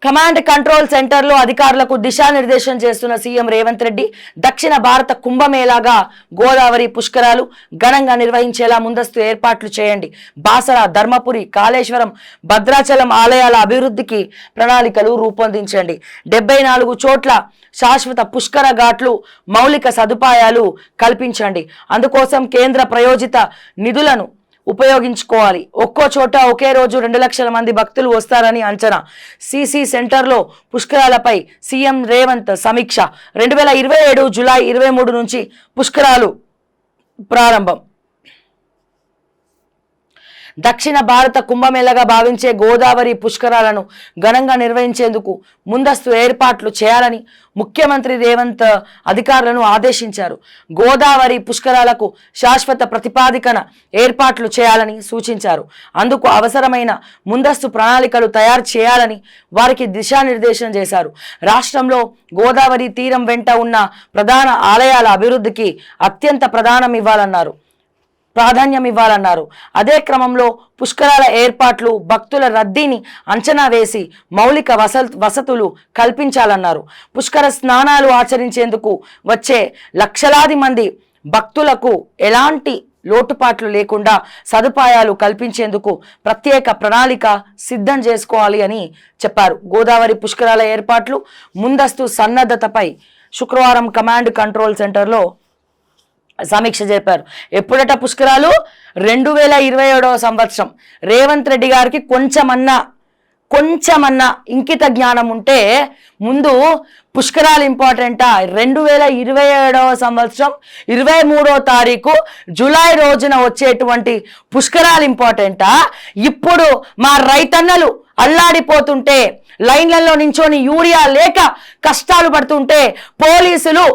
Command control సెంటర్లో అధికారులకు దిశానిర్దేశం చేస్తున్న సీఎం రేవంత్ రెడ్డి దక్షిణ భారత కుంభమేళాగా గోదావరి పుష్కరాలు ఘనంగా నిర్వహించేలా ముందస్తు ఏర్పాట్లు చేయండి. బాసర, ధర్మపురి, కాళేశ్వరం, భద్రాచలం ఆలయాల అభివృద్ధికి ప్రణాళికలు రూపొందించండి. 74 చోట్ల శాశ్వత పుష్కర ఘాట్లు మౌలిక సదుపాయాలు కల్పించండి. అందుకోసం కేంద్ర ప్రయోజిత నిధులను ఉపయోగించుకోవాలి. ఒక్కో చోట ఒకే రోజు 2 లక్షల మంది భక్తులు వస్తారని అంచనా. సిసి సెంటర్లో పుష్కరాలపై సీఎం రేవంత్ సమీక్ష. 2027 జూలై 23 నుంచి పుష్కరాలు ప్రారంభం. దక్షిణ భారత కుంభమేళగా భావించే గోదావరి పుష్కరాలను ఘనంగా నిర్వహించేందుకు ముందస్తు ఏర్పాట్లు చేయాలని ముఖ్యమంత్రి రేవంత్ అధికారులను ఆదేశించారు. గోదావరి పుష్కరాలకు శాశ్వత ప్రతిపాదికన ఏర్పాట్లు చేయాలని సూచించారు. అందుకు అవసరమైన ముందస్తు ప్రణాళికలు తయారు చేయాలని వారికి దిశానిర్దేశం చేశారు. రాష్ట్రంలో గోదావరి తీరం వెంట ఉన్న ప్రధాన ఆలయాల అభివృద్ధికి అత్యంత ప్రాధాన్యం ఇవ్వాలన్నారు. అదే క్రమంలో పుష్కరాల ఏర్పాట్లు, భక్తుల రద్దీని అంచనా వేసి మౌలిక వసతులు కల్పించాలన్నారు. పుష్కర స్నానాలు ఆచరించేందుకు వచ్చే లక్షలాది మంది భక్తులకు ఎలాంటి లోటుపాట్లు లేకుండా సదుపాయాలు కల్పించేందుకు ప్రత్యేక ప్రణాళిక సిద్ధం చేసుకోవాలి అని చెప్పారు. గోదావరి పుష్కరాల ఏర్పాట్లు, ముందస్తు సన్నద్ధతపై శుక్రవారం కమాండ్ కంట్రోల్ సెంటర్లో సమీక్ష జరిపారు. ఎప్పుడట పుష్కరాలు? 2027వ సంవత్సరం. రేవంత్ రెడ్డి గారికి కొంచెమన్నా ఇంకిత జ్ఞానం ఉంటే ముందు పుష్కరాలు ఇంపార్టెంటా? 2027వ సంవత్సరం 23వ తారీఖు జూలై రోజున వచ్చేటువంటి పుష్కరాలు ఇంపార్టెంటా? ఇప్పుడు మా రైతన్నలు అల్లాడిపోతుంటే, లైన్లలో నించొని యూరియా లేక కష్టాలు పడుతుంటే, పోలీసులు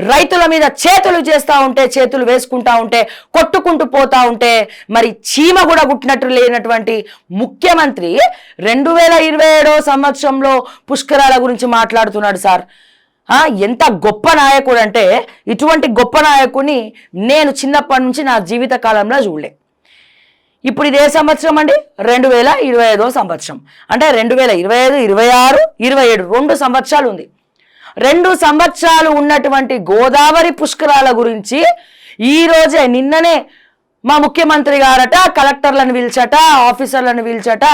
రైతుల మీద చేతులు వేసుకుంటా ఉంటే, కొట్టుకుంటూ పోతా ఉంటే, మరి చీమ కూడా గుట్టినట్టు లేనటువంటి ముఖ్యమంత్రి 2027వ సంవత్సరంలో పుష్కరాల గురించి మాట్లాడుతున్నాడు. సార్ ఎంత గొప్ప నాయకుడు అంటే, ఇటువంటి గొప్ప నాయకుడిని నేను చిన్నప్పటి నుంచి నా జీవిత కాలంలో చూడలే. ఇప్పుడు ఇదే సంవత్సరం అండి, 2025వ సంవత్సరం. అంటే 2025, 26, 27 2 సంవత్సరాలు ఉంది. 2 సంవత్సరాలు ఉన్నటువంటి గోదావరి పుష్కరాల గురించి ఈ రోజే నిన్ననే మా ముఖ్యమంత్రి గారట కలెక్టర్లను పిలిచట, ఆఫీసర్లను పిలిచట,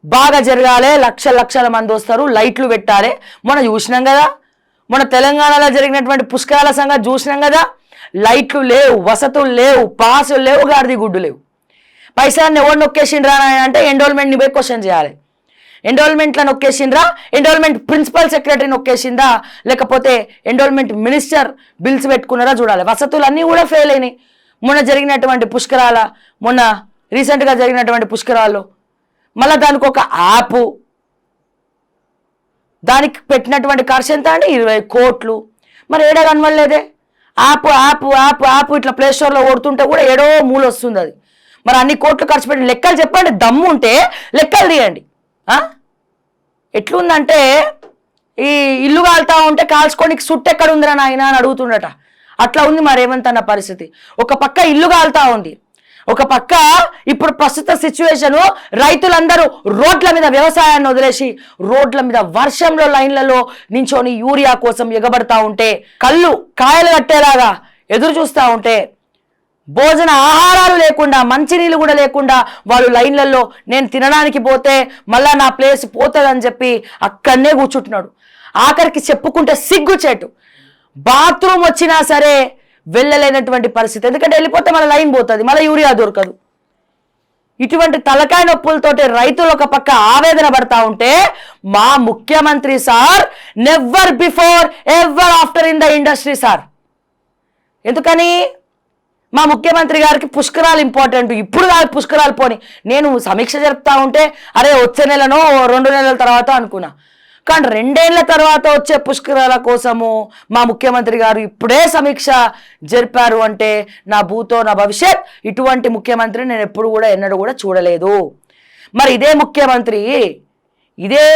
బాగా జరగాలి, లక్షల మంది వస్తారు, లైట్లు పెట్టాలి. మొన్న చూసినాం కదా, మొన్న తెలంగాణలో జరిగినటువంటి పుష్కరాల సంగతి చూసినాం కదా. లైట్లు లేవు, వసతులు లేవు, పాసులు లేవు, గాడిది గుడ్డు లేవు. పైసలు ఎవరు నొక్కేసిండ్రా అంటే ఎండోల్మెంట్ని పోయి క్వశ్చన్ చేయాలి. ఎండోల్మెంట్లో నొక్కేసిండ్రా, ఎండోల్మెంట్ ప్రిన్సిపల్ సెక్రటరీ నొక్కేసిందా, లేకపోతే ఎండోల్మెంట్ మినిస్టర్ బిల్స్ పెట్టుకున్నారా చూడాలి. వసతులు అన్నీ కూడా ఫెయిల్ అయినాయి. మొన్న రీసెంట్గా జరిగినటువంటి పుష్కరాల్లో మళ్ళీ దానికి ఒక యాప్, దానికి పెట్టినటువంటి ఖర్చు ఎంత అండి? 20 కోట్లు. మరి ఏడా కనవలేదే యాప్ ఇట్లా ప్లే స్టోర్లో కొడుతుంటే కూడా ఏడో మూల వస్తుంది అది. మరి అన్ని కోట్లు ఖర్చు పెట్టి లెక్కలు చెప్పండి, దమ్ము ఉంటే లెక్కలు తీయండి. ఎట్లుందంటే, ఈ ఇల్లు కాలుతా ఉంటే కాల్చుకోనికి సుట్టు ఎక్కడ ఉందిరా నాయన అని అడుగుతుండట. అట్లా ఉంది మరి రేవంత్ అన్న పరిస్థితి. ఒక పక్క ఇల్లు కాలుతా ఉంది, ఒక పక్క ఇప్పుడు ప్రస్తుత సిచ్యువేషను రైతులందరూ రోడ్ల మీద వ్యవసాయాన్ని వదిలేసి రోడ్ల మీద వర్షంలో లైన్లలో నించొని యూరియా కోసం ఎగబడతా ఉంటే, కాయలు కట్టేలాగా ఎదురు చూస్తూ ఉంటే, భోజన ఆహారాలు లేకుండా, మంచినీళ్ళు కూడా లేకుండా వాళ్ళు లైన్లలో నేను తినడానికి పోతే మళ్ళా నా ప్లేస్ పోతుందని చెప్పి అక్కడనే కూర్చుంటున్నాడు. ఆఖరికి చెప్పుకుంటే సిగ్గుచేటు, బాత్రూమ్ వచ్చినా సరే వెళ్ళలేనటువంటి పరిస్థితి. ఎందుకంటే వెళ్ళిపోతే మళ్ళీ లైన్ పోతుంది, మళ్ళీ యూరియా దొరకదు. ఇటువంటి తలకాయ నొప్పులతోటి రైతులు ఒక పక్క ఆవేదన పడతా ఉంటే, మా ముఖ్యమంత్రి sir never before ever after in the industry sir. ఎందుకని? మా ముఖ్యమంత్రి గారికి పుష్కరాలు ఇంపార్టెంట్. ఇప్పుడు కాదు పుష్కరాలు పోని. నేను సమీక్ష జరుపుతా ఉంటే అరే వచ్చే నెలనో 2 నెలల తర్వాత అనుకున్నా. కానీ 2 ఏళ్ల తర్వాత వచ్చే పుష్కరాల కోసము మా ముఖ్యమంత్రి గారు ఇప్పుడే సమీక్ష జరిపారు అంటే నా భూతో నా భవిష్యత్. ఇటువంటి ముఖ్యమంత్రి నేను ఎప్పుడు కూడా ఎన్నడూ కూడా చూడలేదు. మరి ఇదే ముఖ్యమంత్రి, ఇదే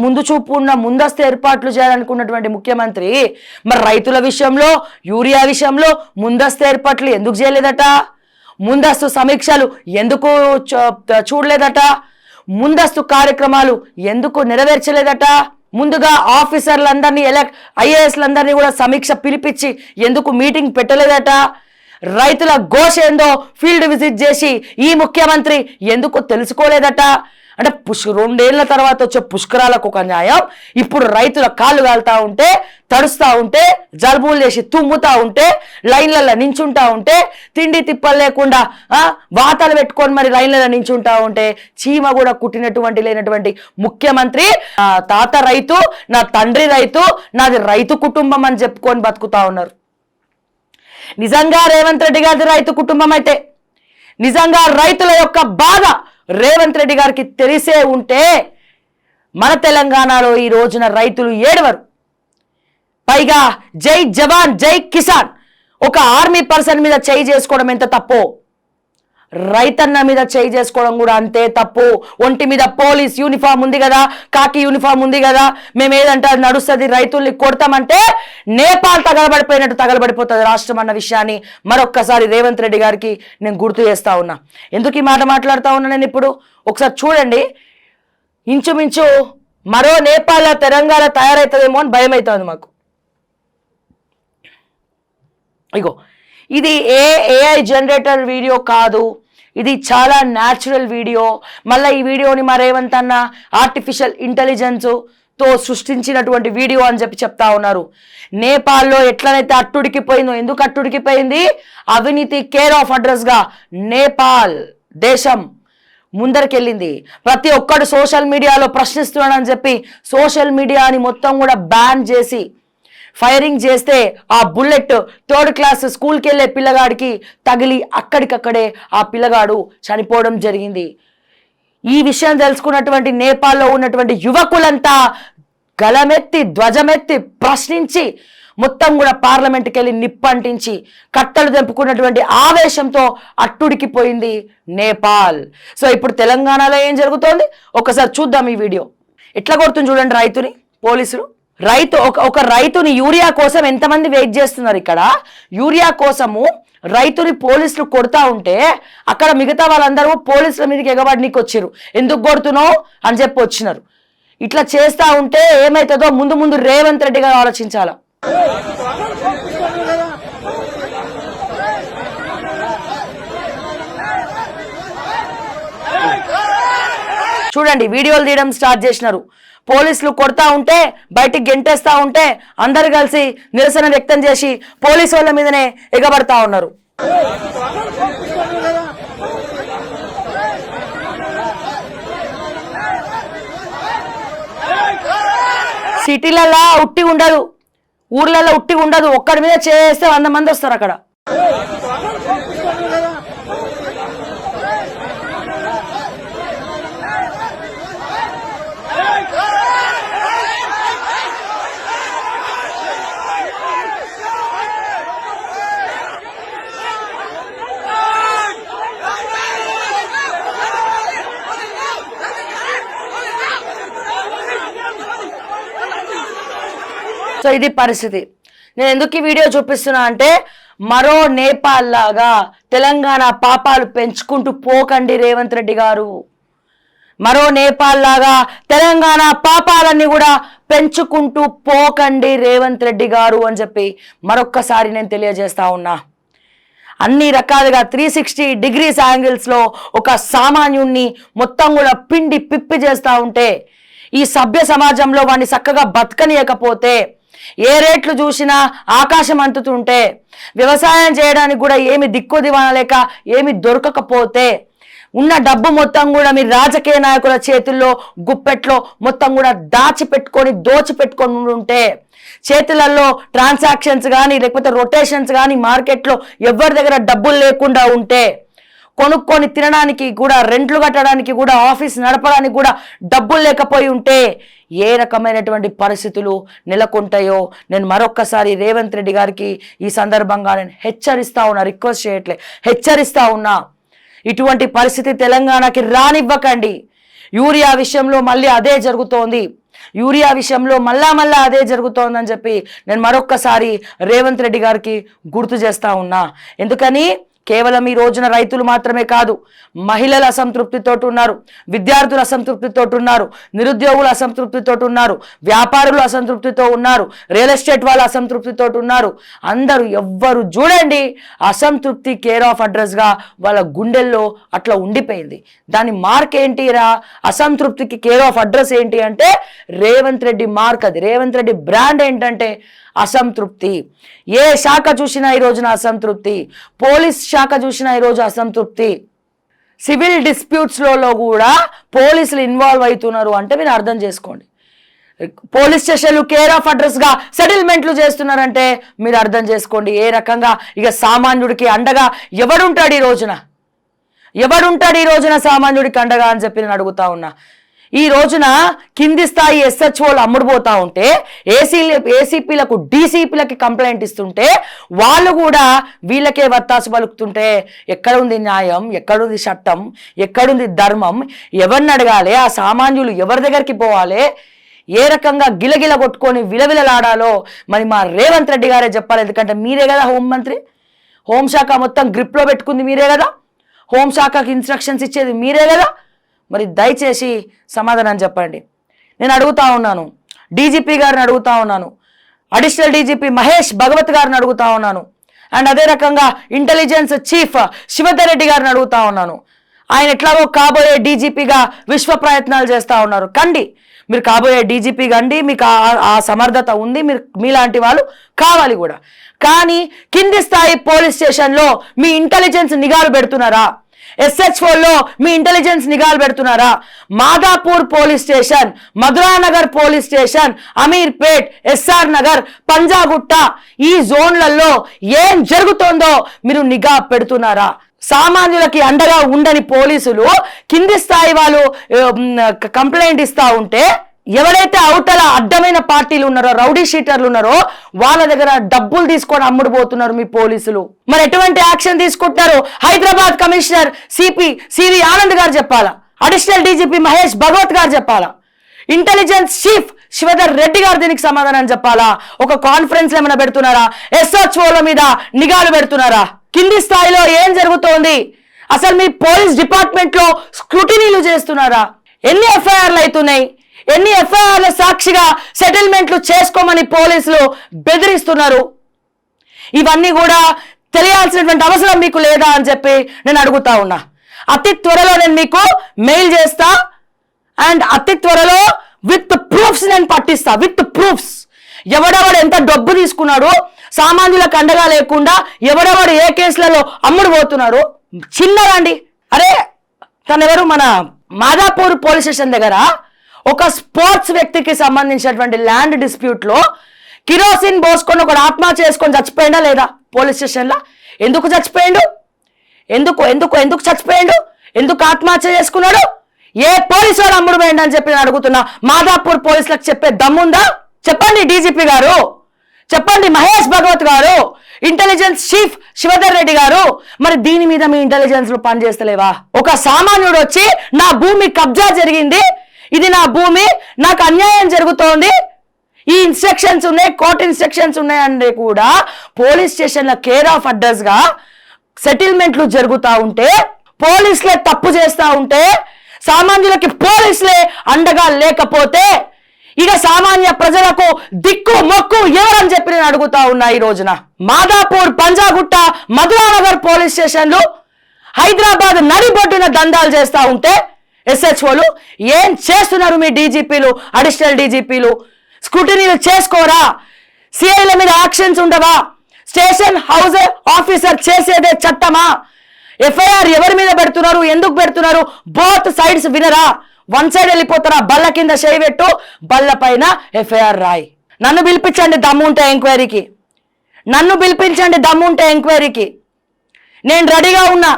ముందు చూపు ఉన్న ముందస్తు ఏర్పాట్లు చేయాలనుకున్నటువంటి ముఖ్యమంత్రి మరి రైతుల విషయంలో, యూరియా విషయంలో ముందస్తు ఏర్పాట్లు ఎందుకు చేయలేదట? ముందస్తు సమీక్షలు ఎందుకు చూడలేదట? ముందస్తు కార్యక్రమాలు ఎందుకు నెరవేర్చలేదట? ముందుగా ఆఫీసర్లందరినీ ఐఏఎస్లందరినీ కూడా సమీక్ష పిలిపించి ఎందుకు మీటింగ్ పెట్టలేదట? రైతుల ఘోష ఏందో ఫీల్డ్ విజిట్ చేసి ఈ ముఖ్యమంత్రి ఎందుకు తెలుసుకోలేదట? అంటే 2 ఏళ్ల తర్వాత వచ్చే పుష్కరాలకు ఒక న్యాయం, ఇప్పుడు రైతుల కాళ్ళు కాలుతా ఉంటే, తడుస్తూ ఉంటే, జలుబులు చేసి తుమ్ముతా ఉంటే, లైన్లలో నించుంటా ఉంటే, తిండి తిప్పలు లేకుండా వాతలు పెట్టుకొని మరి లైన్లలో నించుంటా ఉంటే, చీమ కూడా కుట్టినటువంటి లేనటువంటి ముఖ్యమంత్రి తాత రైతు, నా తండ్రి రైతు, నాది రైతు కుటుంబం అని చెప్పుకొని బతుకుతా ఉన్నారు. నిజంగా రేవంత్ రెడ్డి గారి రైతు కుటుంబం అయితే, నిజంగా రైతుల యొక్క బాధ రేవంత్ రెడ్డి గారికి తెలిసే ఉంటే మన తెలంగాణలో ఈ రోజున రైతులు ఏడవరు. పైగా జై జవాన్ జై కిసాన్ ఒక ఆర్మీ పర్సన్ మీద చేయి చేసుకోవడం ఎంత తప్పు, రైతన్న మీద చేయి చేసుకోవడం కూడా అంతే తప్పు. ఒంటి మీద పోలీస్ యూనిఫామ్ ఉంది కదా, కాకి యూనిఫామ్ ఉంది కదా, మేము ఏదంటే అది నడుస్తుంది, రైతుల్ని కొడతామంటే నేపాల్ తగలబడిపోయినట్టు తగలబడిపోతుంది రాష్ట్రం అన్న విషయాన్ని మరొక్కసారి రేవంత్ రెడ్డి గారికి నేను గుర్తు చేస్తా ఉన్నా. ఎందుకు ఈ మాట మాట్లాడుతూ ఉన్నా నేను ఇప్పుడు? ఒకసారి చూడండి, ఇంచుమించు మరో నేపాల్ తెలంగాణ తయారవుతుందేమో అని భయం అవుతుంది మాకు. ఇగో ఇది ఏఐ జనరేటర్ వీడియో కాదు, ఇది చాలా న్యాచురల్ వీడియో. మళ్ళీ ఈ వీడియోని మా రేవంత్ అన్న ఆర్టిఫిషియల్ ఇంటెలిజెన్స్తో సృష్టించినటువంటి వీడియో అని చెప్తా ఉన్నారు. నేపాల్లో ఎట్లనైతే అట్టుడికిపోయిందో, ఎందుకు అట్టుడికిపోయింది? అవినీతి కేర్ ఆఫ్ అడ్రస్గా నేపాల్ దేశం ముందరికెళ్ళింది. ప్రతి ఒక్కడు సోషల్ మీడియాలో ప్రశ్నిస్తున్నాడని చెప్పి సోషల్ మీడియాని మొత్తం కూడా బ్యాన్ చేసి ఫైరింగ్ చేస్తే ఆ బుల్లెట్ 3rd క్లాస్ స్కూల్కి వెళ్ళే పిల్లగాడికి తగిలి అక్కడికక్కడే ఆ పిల్లగాడు చనిపోవడం జరిగింది. ఈ విషయం తెలుసుకున్నటువంటి నేపాల్లో ఉన్నటువంటి యువకులంతా గలమెత్తి ధ్వజమెత్తి ప్రశ్నించి మొత్తం కూడా పార్లమెంట్కి వెళ్ళి నిప్పంటించి కట్టలు తెంపుకున్నటువంటి ఆవేశంతో అట్టుడికిపోయింది నేపాల్. సో ఇప్పుడు తెలంగాణలో ఏం జరుగుతోంది ఒకసారి చూద్దాం. ఈ వీడియో ఎట్లా కొడుతుంది చూడండి రైతుని పోలీసులు. ఒక రైతుని యూరియా కోసం ఎంతమంది వెయిట్ చేస్తున్నారు. ఇక్కడ యూరియా కోసము రైతుని పోలీసులు కొడతా ఉంటే అక్కడ మిగతా వాళ్ళందరూ పోలీసుల మీదకి ఎగబడినీకి వచ్చారు. ఎందుకు కొడుతున్నావు అని చెప్పి వచ్చినారు. ఇట్లా చేస్తా ఉంటే ఏమవుతుందో ముందు ముందు రేవంత్ రెడ్డి గారు ఆలోచించాల. చూడండి, వీడియోలు తీయడం స్టార్ట్ చేసినారు. పోలీసులు కొడతా ఉంటే, బయటికి గెంటేస్తా ఉంటే అందరు కలిసి నిరసన వ్యక్తం చేసి పోలీసు వాళ్ళ మీదనే ఎగబడతా ఉన్నారు. సిటీలలో ఉట్టి ఉండదు, ఊర్లలో ఉట్టి ఉండదు. ఒక్కడి మీద చేస్తే 100 మంది వస్తారు అక్కడ. సో ఇది పరిస్థితి. నేను ఎందుకు ఈ వీడియో చూపిస్తున్నా అంటే, మరో నేపాల్ లాగా తెలంగాణ పాపాలు పెంచుకుంటూ పోకండి రేవంత్ రెడ్డి గారు. మరో నేపాల్ లాగా తెలంగాణ పాపాలన్నీ కూడా పెంచుకుంటూ పోకండి రేవంత్ రెడ్డి గారు అని చెప్పి మరొక్కసారి నేను తెలియజేస్తా ఉన్నా. అన్ని రకాలుగా 360 డిగ్రీస్ యాంగిల్స్లో ఒక సామాన్యుణ్ణి మొత్తం కూడా పిండి పిప్పి చేస్తూ ఉంటే, ఈ సభ్య సమాజంలో వాడిని చక్కగా బతకనియకపోతే, ఏ రేట్లు చూసినా ఆకాశం అంతుతుంటే, వ్యవసాయం చేయడానికి కూడా ఏమి దిక్కు దివాణ లేక ఏమి దొరకకపోతే, ఉన్న డబ్బు మొత్తం కూడా మీ రాజకీయ నాయకుల చేతుల్లో గుప్పెట్లో మొత్తం కూడా దోచిపెట్టుకొని ఉంటే, చేతులలో ట్రాన్సాక్షన్స్ కానీ లేకపోతే రొటేషన్స్ కానీ మార్కెట్లో ఎవరి దగ్గర డబ్బులు లేకుండా ఉంటే, కొనుక్కొని తినడానికి కూడా, రెంట్లు కట్టడానికి కూడా, ఆఫీస్ నడపడానికి కూడా డబ్బులు లేకపోయి ఉంటే ఏ రకమైనటువంటి పరిస్థితులు నెలకొంటాయో నేను మరొక్కసారి రేవంత్ రెడ్డి గారికి ఈ సందర్భంగా నేను హెచ్చరిస్తా ఉన్నా, రిక్వెస్ట్ చేయట్లే, హెచ్చరిస్తా ఉన్నా. ఇటువంటి పరిస్థితి తెలంగాణకి రానివ్వకండి. యూరియా విషయంలో మళ్ళీ అదే జరుగుతోంది, యూరియా విషయంలో మళ్ళా అదే జరుగుతోందని చెప్పి నేను మరొక్కసారి రేవంత్ రెడ్డి గారికి గుర్తు చేస్తా ఉన్నా. ఎందుకని కేవలం ఈ రోజున రైతులు మాత్రమే కాదు, మహిళలు అసంతృప్తితో ఉన్నారు, విద్యార్థులు అసంతృప్తితో ఉన్నారు, నిరుద్యోగులు అసంతృప్తితో ఉన్నారు, వ్యాపారులు అసంతృప్తితో ఉన్నారు, రియల్ ఎస్టేట్ వాళ్ళు అసంతృప్తితో ఉన్నారు. అందరూ ఎవ్వరు చూడండి అసంతృప్తి కేర్ ఆఫ్ అడ్రస్గా వాళ్ళ గుండెల్లో అట్లా ఉండిపోయింది. దాని మార్క్ ఏంటిరా? అసంతృప్తికి కేర్ ఆఫ్ అడ్రస్ ఏంటి అంటే రేవంత్ రెడ్డి మార్క్. అది రేవంత్ రెడ్డి బ్రాండ్ ఏంటంటే అసంతృప్తి. ఏ శాఖ చూసినా ఈ రోజున అసంతృప్తి, పోలీస్ శాఖ చూసినా ఈరోజు అసంతృప్తి, సివిల్ డిస్ప్యూట్స్లో కూడా పోలీసులు ఇన్వాల్వ్ అవుతున్నారు అంటే మీరు అర్థం చేసుకోండి. పోలీస్ స్టేషన్లు కేర్ ఆఫ్ అడ్రస్గా సెటిల్మెంట్లు చేస్తున్నారంటే మీరు అర్థం చేసుకోండి ఏ రకంగా ఇక సామాన్యుడికి అండగా ఎవడుంటాడు ఈ రోజున, సామాన్యుడికి అండగా అని చెప్పి నేను అడుగుతా ఉన్నా. ఈ రోజున కింది స్థాయి SHOలు అమ్ముడుపోతా ఉంటే ఏసీపీలకు డీసీపీలకి కంప్లైంట్ ఇస్తుంటే వాళ్ళు కూడా వీళ్ళకే వత్తాసు పలుకుతుంటే ఎక్కడ ఉంది న్యాయం, ఎక్కడుంది చట్టం, ఎక్కడుంది ధర్మం? ఎవరిని అడగాలి? ఆ సామాన్యులు ఎవరి దగ్గరికి పోవాలి? ఏ రకంగా గిలగిల కొట్టుకొని విలవిలలాడాలో మరి మా రేవంత్ రెడ్డి గారే చెప్పాలి. ఎందుకంటే మీరే కదా హోంమంత్రి, హోంశాఖ మొత్తం గ్రిప్లో పెట్టుకుంది మీరే కదా, హోంశాఖకి ఇన్స్ట్రక్షన్స్ ఇచ్చేది మీరే కదా. మరి దయచేసి సమాధానం చెప్పండి. నేను అడుగుతా ఉన్నాను, డీజీపీ గారిని అడుగుతా ఉన్నాను, అడిషనల్ డీజీపీ మహేష్ భగవత్ గారిని అడుగుతా ఉన్నాను, అండ్ అదే రకంగా ఇంటెలిజెన్స్ చీఫ్ శివధర్ రెడ్డి గారిని అడుగుతా ఉన్నాను. ఆయన ఎట్లాగో కాబోయే డీజీపీగా విశ్వ ప్రయత్నాలు చేస్తూ ఉన్నారు. కండి, మీరు కాబోయే డీజీపీ కండి, మీకు ఆ సమర్థత ఉంది, మీరు మీలాంటి వాళ్ళు కావాలి కూడా. కానీ కింది స్థాయి పోలీస్ స్టేషన్లో మీ ఇంటెలిజెన్స్ నిఘాలు పెడుతున్నారా? SHOలో మీ ఇంటెలిజెన్స్ నిఘాలు పెడుతున్నారా? Madhapur police station, Madhuranagar police station, Ameerpet, SR Nagar, Panjagutta ఈ జోన్లలో ఏం జరుగుతోందో మీరు నిఘా పెడుతున్నారా? సామాన్యులకి అండగా ఉండని పోలీసులు కింది స్థాయి వాళ్ళు కంప్లైంట్ ఇస్తా ఉంటే ఎవరైతే అవతల అడ్డమైన పార్టీలు ఉన్నారో, రౌడీ షీటర్లు ఉన్నారో వాళ్ళ దగ్గర డబ్బులు తీసుకొని అమ్ముడుపోతున్నారు మీ పోలీసులు. మరి ఎటువంటి యాక్షన్ తీసుకుంటున్నారు? హైదరాబాద్ కమిషనర్ సివి ఆనంద్ గారు చెప్పాలా, అడిషనల్ డీజీపీ మహేష్ భగవత్ గారు చెప్పాలా, ఇంటెలిజెన్స్ చీఫ్ శివధర్ రెడ్డి గారు దీనికి సమాధానం చెప్పాలా? ఒక కాన్ఫరెన్స్ ఏమైనా పెడుతున్నారా? SHOల మీద నిఘాలు పెడుతున్నారా? కింది స్థాయిలో ఏం జరుగుతోంది? అసలు మీ పోలీస్ డిపార్ట్మెంట్ లో స్క్రూటినీలు చేస్తున్నారా? ఎన్ని ఎఫ్ఐఆర్లు అవుతున్నాయి? ఎన్ని ఎఫ్ఐఆర్ల సాక్షిగా సెటిల్మెంట్లు చేసుకోమని పోలీసులు బెదిరిస్తున్నారు? ఇవన్నీ కూడా తెలియాల్సినటువంటి అవసరం మీకు లేదా అని చెప్పి నేను అడుగుతా ఉన్నా. అతి త్వరలో నేను మీకు మెయిల్ చేస్తా, అండ్ అతి త్వరలో విత్ ప్రూఫ్స్ నేను పట్టిస్తా, విత్ ప్రూఫ్స్. ఎవడెవడు ఎంత డబ్బు తీసుకున్నాడు, సామాన్యులకు అండగా లేకుండా ఎవడెవడు ఏ కేసులలో అమ్ముడు పోతున్నారు చిన్నరండి. అరే తనెవరు, మన మాదాపూర్ పోలీస్ స్టేషన్ దగ్గర ఒక స్పోర్ట్స్ వ్యక్తికి సంబంధించినటువంటి ల్యాండ్ డిస్ప్యూట్లో కిరోసిన్ పోసుకొని ఒకడు ఆత్మహత్య చేసుకొని చచ్చిపోయిందా లేదా పోలీస్ స్టేషన్లో? ఎందుకు చచ్చిపోయిండు? ఎందుకు చచ్చిపోయిండు? ఎందుకు ఆత్మహత్య చేసుకున్నాడు? ఏ పోలీసు వాడు అమ్ముడు పోయిండు అని చెప్పి నేను అడుగుతున్నా. మాదాపూర్ పోలీసులకు చెప్పే దమ్ముందా? చెప్పండి డీజీపీ గారు, చెప్పండి మహేష్ భగవత్ గారు, ఇంటెలిజెన్స్ చీఫ్ శివధర్ రెడ్డి గారు, మరి దీని మీద మీ ఇంటెలిజెన్స్ పనిచేస్తలేవా? ఒక సామాన్యుడు వచ్చి నా భూమి కబ్జా జరిగింది, ఇది నా భూమి, నాకు అన్యాయం జరుగుతోంది, ఈ ఇన్స్ట్రక్షన్స్ ఉన్నాయి, కోర్టు ఇన్స్ట్రక్షన్స్ ఉన్నాయంటే కూడా పోలీస్ స్టేషన్ల కేర్ ఆఫ్ అడ్రస్ గా సెటిల్మెంట్లు జరుగుతూ ఉంటే, పోలీసులే తప్పు చేస్తూ ఉంటే, సామాన్యులకి పోలీసులే అండగా లేకపోతే ఇక సామాన్య ప్రజలకు దిక్కు మొక్కు ఎవరని చెప్పి నేను అడుగుతా ఉన్నా. ఈ రోజున మాదాపూర్, పంజాగుట్ట, మధురానగర్ పోలీస్ స్టేషన్లు హైదరాబాద్ నడిబొడ్డున దందాలు చేస్తూ ఉంటే SHOలు ఏం చేస్తున్నారు? మీ డీజీపీలు, అడిషనల్ డీజీపీలు స్క్రూటినీలు చేసుకోరా? సిఐల మీద యాక్షన్స్ ఉండవా? స్టేషన్ హౌస్ ఆఫీసర్ చేసేదే చట్టమా? ఎఫ్ఐఆర్ ఎవరి మీద పెడుతున్నారు, ఎందుకు పెడుతున్నారు? బోత్ సైడ్స్ వినరా? వన్ సైడ్ వెళ్ళిపోతారా? బల్ల కింద చేయి పెట్టు, బల్ల పైన ఎఫ్ఐఆర్ రాయి. నన్ను పిలిపించండి దమ్ముంటే ఎంక్వైరీకి, నన్ను పిలిపించండి దమ్ముంటే ఎంక్వైరీకి. నేను రెడీగా ఉన్నా.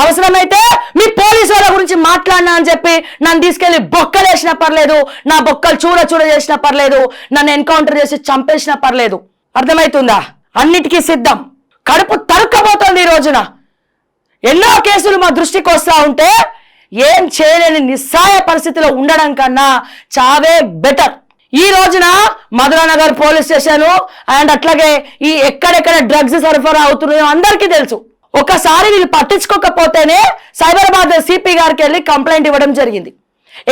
అవసరమైతే మీ పోలీసు వాళ్ళ గురించి మాట్లాడినా అని చెప్పి నన్ను తీసుకెళ్లి బొక్కలు వేసినా పర్లేదు, నా బొక్కలు చూడ చేసినా పర్లేదు, నన్ను ఎన్కౌంటర్ చేసి చంపేసినా పర్లేదు. అర్థమవుతుందా? అన్నిటికీ సిద్ధం. కడుపు తరుక్కబోతోంది ఈ రోజున. ఎన్నో కేసులు మా దృష్టికి వస్తా ఉంటే ఏం చేయలేని నిస్సాయ పరిస్థితిలో ఉండడం కన్నా చావే బెటర్. ఈ రోజున మధురానగర్ పోలీస్ స్టేషన్ అండ్ అట్లాగే ఈ ఎక్కడెక్కడ డ్రగ్స్ సరఫరా అవుతున్నాయో అందరికీ తెలుసు. ఒకసారి వీళ్ళు పట్టించుకోకపోతేనే సైబరాబాద్ సిపి గారికి వెళ్ళి కంప్లైంట్ ఇవ్వడం జరిగింది.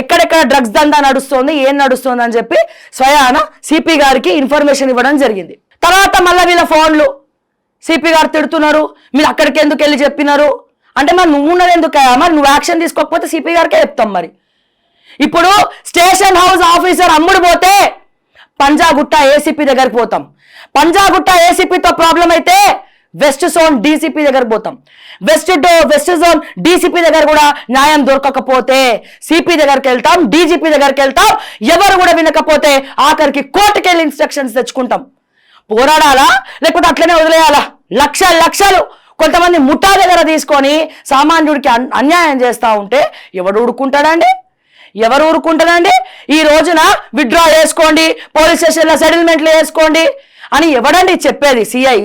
ఎక్కడెక్కడ డ్రగ్స్ దందా నడుస్తుంది, ఏం నడుస్తుంది అని చెప్పి స్వయాన సిపి గారికి ఇన్ఫర్మేషన్ ఇవ్వడం జరిగింది. తర్వాత మళ్ళీ వీళ్ళ ఫోన్లు సిపి గారు తిడుతున్నారు, మీరు అక్కడికి ఎందుకు వెళ్ళి చెప్పినారు అంటే, మరి నువ్వు ఉన్నది ఎందుకు, మరి నువ్వు యాక్షన్ తీసుకోకపోతే సిపి గారికే చెప్తాం. మరి ఇప్పుడు స్టేషన్ హౌస్ ఆఫీసర్ అమ్ముడు పోతే పంజాగుట్ట ఏసీపీ దగ్గరికి పోతాం, పంజాగుట్ట ఏసీపీతో ప్రాబ్లం అయితే వెస్ట్ జోన్ డీసీపీ దగ్గరకు పోతాం, వెస్ట్ జోన్ డీసీపీ దగ్గర కూడా న్యాయం దొరకకపోతే సిపి దగ్గరికి వెళ్తాం, డీజీపీ దగ్గరికి వెళ్తాం. ఎవరు కూడా వినకపోతే ఆఖరికి కోర్టుకి వెళ్ళి ఇన్స్ట్రక్షన్స్ తెచ్చుకుంటాం. పోరాడాలా లేకపోతే అట్లనే వదిలేయాలా? లక్షలు కొంతమంది ముఠా దగ్గర తీసుకొని సామాన్యుడికి అన్యాయం చేస్తూ ఉంటే ఎవరు ఊరుకుంటాడండి? ఈ రోజున విత్డ్రా చేసుకోండి, పోలీస్ స్టేషన్లో సెటిల్మెంట్లు వేసుకోండి అని ఎవడండి చెప్పేది? సిఐ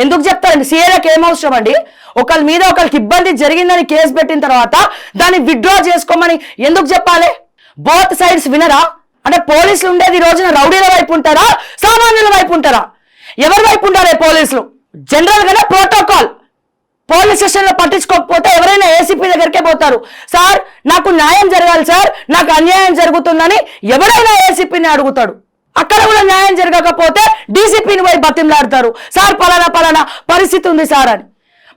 ఎందుకు చెప్తారండి? సీఏలకు ఏం అవసరం అండి? ఒకరి మీద ఒకరికి ఇబ్బంది జరిగిందని కేసు పెట్టిన తర్వాత దాన్ని విత్డ్రా చేసుకోమని ఎందుకు చెప్పాలి? బోత్ సైడ్స్ వినరా? అంటే పోలీసులు ఉండేది ఈ రోజున రౌడీల వైపు ఉంటారా, సామాన్యుల వైపు ఉంటారా? ఎవరి వైపు ఉంటారే పోలీసులు? జనరల్ గానే ప్రోటోకాల్, పోలీస్ స్టేషన్లో పట్టించుకోకపోతే ఎవరైనా ఏసీపీ దగ్గరికే పోతారు. సార్ నాకు న్యాయం జరగాలి సార్, నాకు అన్యాయం జరుగుతుందని ఎవరైనా ఏసీపీని అడుగుతాడు. అక్కడ కూడా న్యాయం జరగకపోతే డీసీపీని పోయి బతిమలాడతారు, సార్ పలానా పరిస్థితి ఉంది సార్ అని.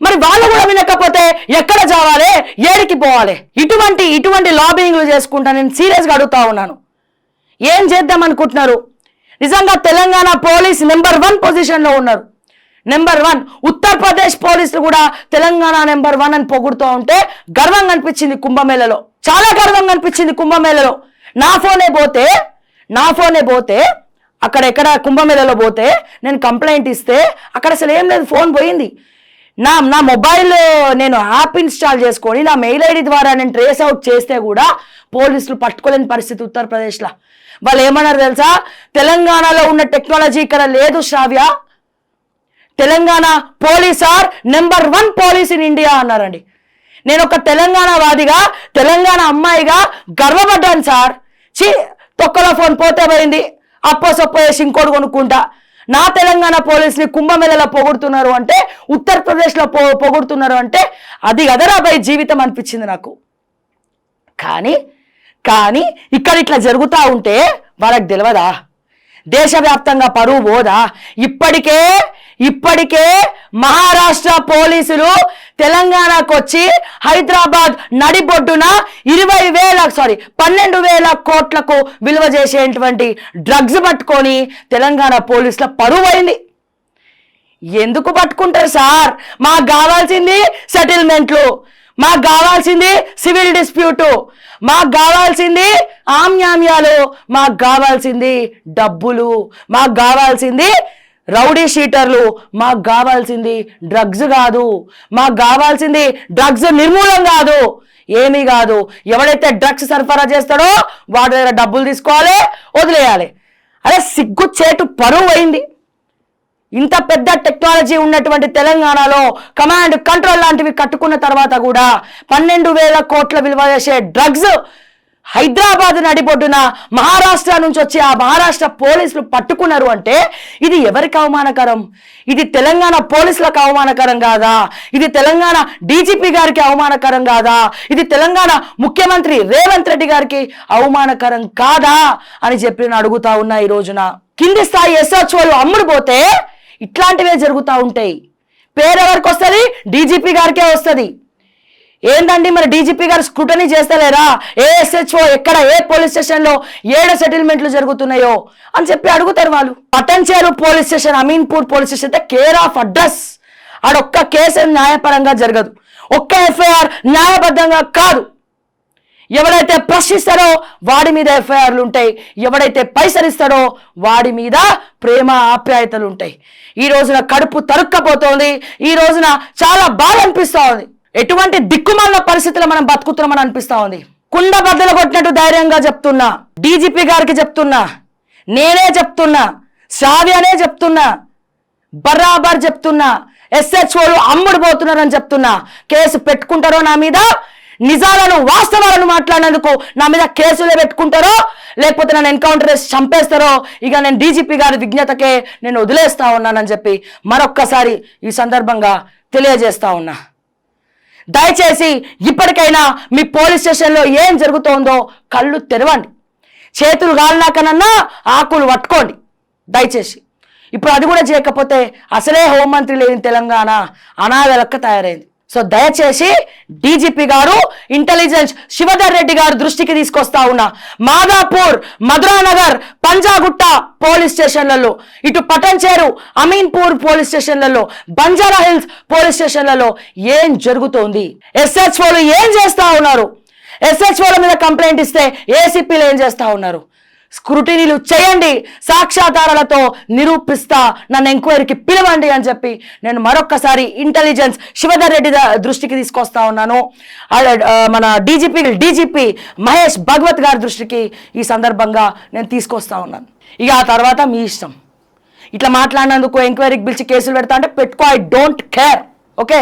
మరి వాళ్ళు కూడా వినకపోతే ఎక్కడ చావాలి, ఏడికి పోవాలి? ఇటువంటి లాబింగ్లు చేసుకుంటా నేను సీరియస్గా అడుగుతా ఉన్నాను. ఏం చేద్దాం అనుకుంటున్నారు? నిజంగా తెలంగాణ పోలీస్ నెంబర్ 1 పొజిషన్లో ఉన్నారు. నెంబర్ 1 ఉత్తరప్రదేశ్ పోలీసులు కూడా తెలంగాణ నెంబర్ 1 అని పొగుడుతూ ఉంటే గర్వంగా అనిపించింది కుంభమేళలో, చాలా గర్వంగా అనిపించింది కుంభమేళలో. నా ఫోనే పోతే అక్కడ ఎక్కడ కుంభమేళలో పోతే నేను కంప్లైంట్ ఇస్తే అక్కడ అసలు ఏం లేదు, ఫోన్ పోయింది. నా మొబైల్ నేను యాప్ ఇన్స్టాల్ చేసుకొని నా మెయిల్ ఐడి ద్వారా నేను ట్రేస్ అవుట్ చేస్తే కూడా పోలీసులు పట్టుకోలేని పరిస్థితి ఉత్తరప్రదేశ్లో. వాళ్ళు ఏమన్నారు తెలుసా? తెలంగాణలో ఉన్న టెక్నాలజీ ఇక్కడ లేదు Shravya, Telangana police are number 1 police in India అన్నారండి. నేను ఒక తెలంగాణ వాదిగా, తెలంగాణ అమ్మాయిగా గర్వపడ్డాను సార్. తొక్కలో ఫోన్ పోతే పోయింది, అప్పో సొప్పో వేసి ఇంకోటి కొనుక్కుంటా. నా తెలంగాణ పోలీసుని కుంభమేళలో పొగుడుతున్నారు అంటే, ఉత్తరప్రదేశ్లో పొగుడుతున్నారు అంటే అది కదరా భయ్ జీవితం అనిపించింది నాకు. కానీ ఇక్కడ ఇట్లా జరుగుతూ ఉంటే వాళ్ళకి తెలియదా? దేశవ్యాప్తంగా పరువు పోదా? ఇప్పటికే మహారాష్ట్ర పోలీసులు తెలంగాణకు వచ్చి హైదరాబాద్ నడిబొడ్డున 12,000 కోట్లకు విలువ చేసేటువంటి డ్రగ్స్ పట్టుకొని తెలంగాణ పోలీసుల పరువు అయింది. ఎందుకు పట్టుకుంటారు సార్? మాకు కావాల్సింది సెటిల్మెంట్లు, మాకు కావాల్సింది సివిల్ డిస్ప్యూటు, మాకు కావాల్సింది ఆమ్యామ్యాలు, మాకు కావాల్సింది డబ్బులు, మాకు కావాల్సింది రౌడీ షీటర్లు, మాకు కావాల్సింది డ్రగ్స్ కాదు, మాకు కావాల్సింది డ్రగ్స్ నిర్మూలన కాదు, ఏమీ కాదు. ఎవడైతే డ్రగ్స్ సరఫరా చేస్తాడో వాడి దగ్గర డబ్బులు తీసుకోవాలి, వదిలేయాలి. అరే సిగ్గు చేటు పరువు అయింది. ఇంత పెద్ద టెక్నాలజీ ఉన్నటువంటి తెలంగాణలో కమాండ్ కంట్రోల్ లాంటివి కట్టుకున్న తర్వాత కూడా 12,000 కోట్ల విలువ చేసే డ్రగ్స్ హైదరాబాద్ నడిబొడ్డున మహారాష్ట్ర నుంచి వచ్చి ఆ మహారాష్ట్ర పోలీసులు పట్టుకున్నారు అంటే ఇది ఎవరికి అవమానకరం? ఇది తెలంగాణ పోలీసులకు అవమానకరం కాదా? ఇది తెలంగాణ డీజీపీ గారికి అవమానకరం కాదా? ఇది తెలంగాణ ముఖ్యమంత్రి రేవంత్ రెడ్డి గారికి అవమానకరం కాదా అని చెప్పి నేను అడుగుతా ఉన్నా. ఈ రోజున కింది స్థాయి ఎస్హెచ్ఓలు అమ్ముడు పోతే ఇట్లాంటివే జరుగుతూ ఉంటాయి. పేరు ఎవరికి వస్తుంది? డీజీపీ గారికే వస్తుంది. ఏందండి మరి డీజీపీ గారు స్క్రూటనీ చేస్తలేరా? ఏ ఎస్హెచ్ఓ ఎక్కడ ఏ పోలీస్ స్టేషన్లో 7 సెటిల్మెంట్లు జరుగుతున్నాయో అని చెప్పి అడుగుతారు వాళ్ళు. Patancheru police station, Ameenpur police station అయితే కేర్ ఆఫ్ అడ్రస్. ఆడొక్క కేసు న్యాయపరంగా జరగదు, ఒక్క ఎఫ్ఐఆర్ న్యాయబద్ధంగా కాదు. ఎవడైతే ప్రశ్నిస్తాడో వాడి మీద ఎఫ్ఐఆర్లు ఉంటాయి, ఎవడైతే పైసలిస్తాడో వాడి మీద ప్రేమ ఆప్యాయతలు ఉంటాయి. ఈ రోజున కడుపు తరుక్కపోతోంది, ఈ రోజున చాలా బాధ అనిపిస్తూ ఉంది. ఎటువంటి దిక్కుమాలిన పరిస్థితుల్లో మనం బతుకుతున్నామని అనిపిస్తా ఉంది. కుండ బద్దలు కొట్టినట్టు ధైర్యంగా చెప్తున్నా, డీజీపీ గారికి చెప్తున్నా, నేనే చెప్తున్నా, శ్రావ్యనే చెప్తున్నా, బరాబర్ చెప్తున్నా, ఎస్హెచ్ఓలు అమ్ముడు పోతున్నారని చెప్తున్నా. కేసు పెట్టుకుంటారో నా మీద, నిజాలను వాస్తవాలను మాట్లాడినందుకు నా మీద కేసులే పెట్టుకుంటారో లేకపోతే నన్ను ఎన్కౌంటర్ చేసి చంపేస్తారో ఇక నేను డీజీపీ గారి విజ్ఞతకే నేను వదిలేస్తా ఉన్నానని చెప్పి మరొక్కసారి ఈ సందర్భంగా తెలియజేస్తా ఉన్నా. దయచేసి ఇప్పటికైనా మీ పోలీస్ స్టేషన్లో ఏం జరుగుతోందో కళ్ళు తెరవండి. చేతులు గాలినాకనన్నా ఆకులు పట్టుకోండి దయచేసి. ఇప్పుడు అది కూడా చేయకపోతే అసలే హోంమంత్రి లేని తెలంగాణ అనాథ లెక్క తయారైంది. సో దయచేసి డీజీపీ గారు, ఇంటెలిజెన్స్ శివధర్ రెడ్డి గారు దృష్టికి తీసుకొస్తా ఉన్నా. మాదాపూర్, మధురానగర్, పంజాగుట్ట పోలీస్ స్టేషన్లలో, ఇటు పటంచేరు, అమీన్పూర్ పోలీస్ స్టేషన్లలో, బంజారా హిల్స్ పోలీస్ స్టేషన్లలో ఏం జరుగుతోంది, ఎస్హెచ్ఓలు ఏం చేస్తా ఉన్నారు, ఎస్హెచ్ఓల మీద కంప్లైంట్ ఇస్తే ఏసీపీలు ఏం చేస్తా ఉన్నారు, స్క్రూటినీలు చేయండి, సాక్ష్యాధారాలతో నిరూపిస్తా, నన్ను ఎంక్వైరీకి పిలవండి అని చెప్పి నేను మరొక్కసారి ఇంటెలిజెన్స్ శివధర్ రెడ్డి దృష్టికి తీసుకొస్తా ఉన్నాను. మన డీజీపీ మహేష్ భగవత్ గారి దృష్టికి ఈ సందర్భంగా నేను తీసుకొస్తా ఉన్నాను. ఇక ఆ తర్వాత మీ ఇష్టం. ఇట్లా మాట్లాడినందుకు ఎంక్వైరీకి పిలిచి కేసులు పెడతా అంటే పెట్టుకో, ఐ డోంట్ కేర్. ఓకే.